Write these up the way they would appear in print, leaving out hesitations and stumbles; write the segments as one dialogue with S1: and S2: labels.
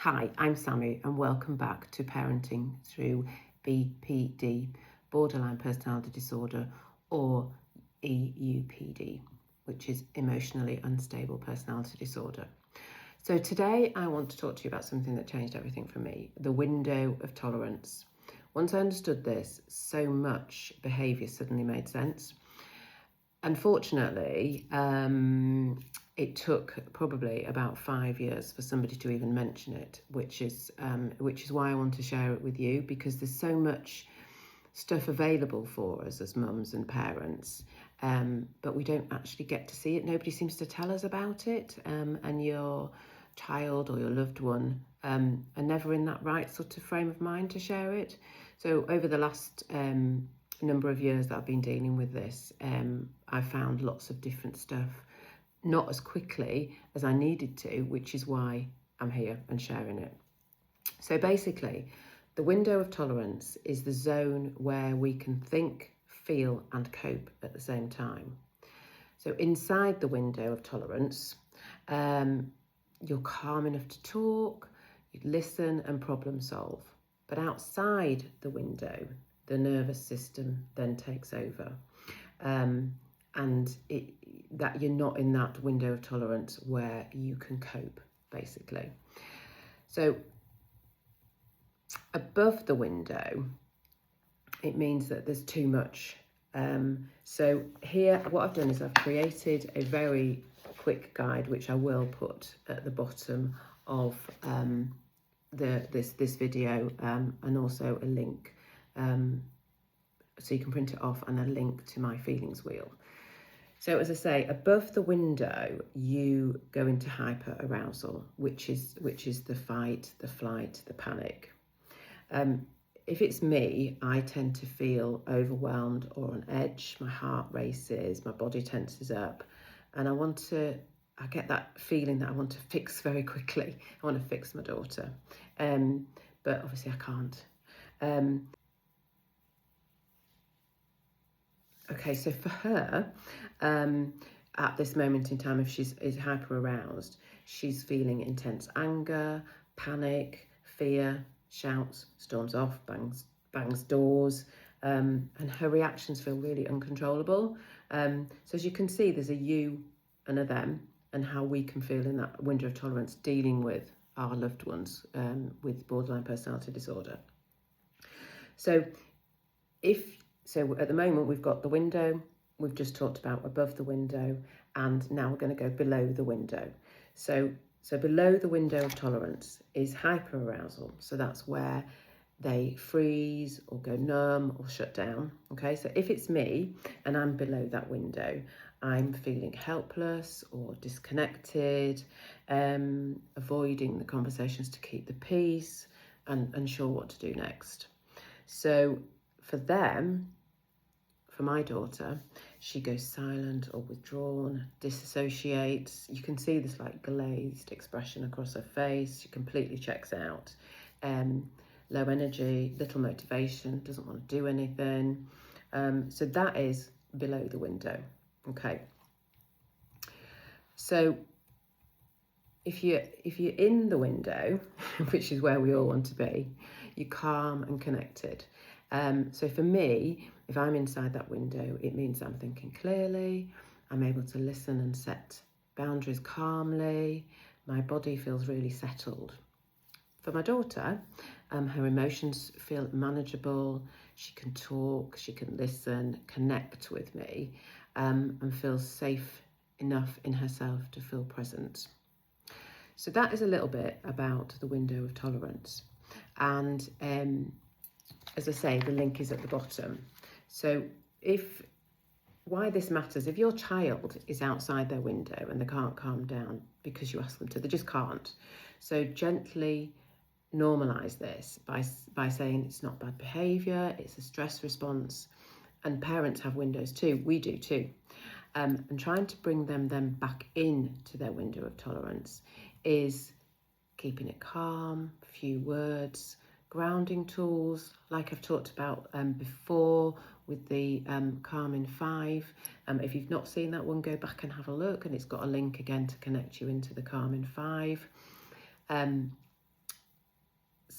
S1: Hi, I'm Sammy and welcome back to Parenting Through BPD, Borderline Personality Disorder, or EUPD, which is Emotionally Unstable Personality Disorder. So today I want to talk to you about something that changed everything for me, the window of tolerance. Once I understood this, so much behaviour suddenly made sense. Unfortunately, it took probably about 5 years for somebody to even mention it, which is why I want to share it with you, because there's so much stuff available for us as mums and parents, but we don't actually get to see it. Nobody seems to tell us about it, and your child or your loved one are never in that right sort of frame of mind to share it. So over the last number of years that I've been dealing with this, I've found lots of different stuff, not as quickly as I needed to, which is why I'm here and sharing it. So basically, the window of tolerance is the zone where we can think, feel and cope at the same time. So inside the window of tolerance, you're calm enough to talk, you listen and problem solve. But outside the window, the nervous system then takes over. And that you're not in that window of tolerance where you can cope, basically. So above the window, it means that there's too much. So here, what I've done is I've created a very quick guide, which I will put at the bottom of this video, and also a link, so you can print it off, and a link to my feelings wheel. So as I say, above the window, you go into hyper arousal, which is the fight, the flight, the panic. If it's me, I tend to feel overwhelmed or on edge. My heart races, my body tenses up, and I get that feeling that I want to fix very quickly. I want to fix my daughter, but obviously I can't. Okay, so for her, at this moment in time, if she's hyper aroused, she's feeling intense anger, panic, fear, shouts, storms off, bangs doors, and her reactions feel really uncontrollable. So as you can see, there's a you and a them, and how we can feel in that window of tolerance dealing with our loved ones with borderline personality disorder. So at the moment we've got the window, we've just talked about above the window, and now we're going to go below the window. So below the window of tolerance is hyperarousal. So that's where they freeze or go numb or shut down. Okay, so if it's me and I'm below that window, I'm feeling helpless or disconnected, avoiding the conversations to keep the peace, and unsure what to do next. So for them, for my daughter, she goes silent or withdrawn, disassociates. You can see this like glazed expression across her face. She completely checks out. Low energy, little motivation, doesn't want to do anything. So that is below the window. Okay. So if you're in the window, which is where we all want to be, you're calm and connected. So for me, if I'm inside that window, it means I'm thinking clearly, I'm able to listen and set boundaries calmly, my body feels really settled. For my daughter, her emotions feel manageable, she can talk, she can listen, connect with me, and feel safe enough in herself to feel present. So that is a little bit about the window of tolerance. And as I say, the link is at the bottom. So why this matters, if your child is outside their window and they can't calm down because you ask them to, they just can't. So gently normalise this by saying it's not bad behaviour, it's a stress response. And parents have windows too, we do too. And trying to bring them then back into their window of tolerance is keeping it calm, few words, grounding tools, like I've talked about before with the Calm in 5. If you've not seen that one, go back and have a look, and it's got a link again to connect you into the Calm in 5.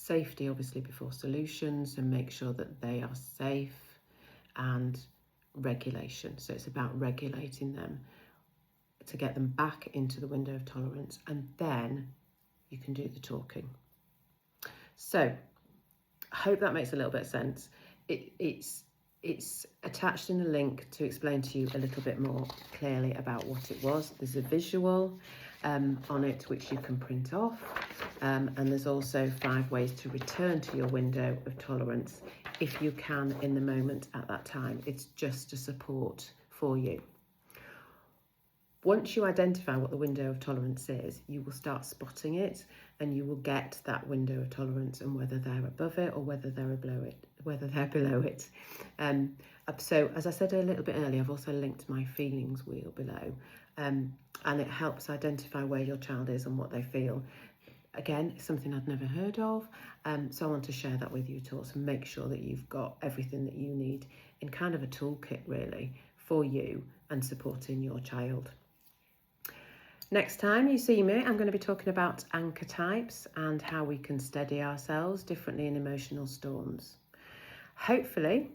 S1: safety obviously before solutions, and make sure that they are safe, and regulation. So it's about regulating them to get them back into the window of tolerance, and then you can do the talking. So I hope that makes a little bit of sense. It's attached in a link to explain to you a little bit more clearly about what it was. There's a visual on it which you can print off, and there's also 5 ways to return to your window of tolerance if you can in the moment at that time. It's just a support for you. Once you identify what the window of tolerance is, you will start spotting it, and you will get that window of tolerance and whether they're above it or whether they're below it. So as I said a little bit earlier, I've also linked my feelings wheel below, and it helps identify where your child is and what they feel. Again, it's something I'd never heard of, so I want to share that with you too, so make sure that you've got everything that you need in kind of a toolkit really for you and supporting your child. Next time you see me, I'm going to be talking about anchor types and how we can steady ourselves differently in emotional storms. Hopefully,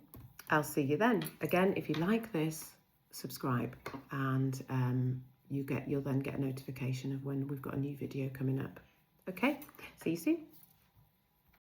S1: I'll see you then. Again, if you like this, subscribe, and you'll then get a notification of when we've got a new video coming up. Okay, see you soon.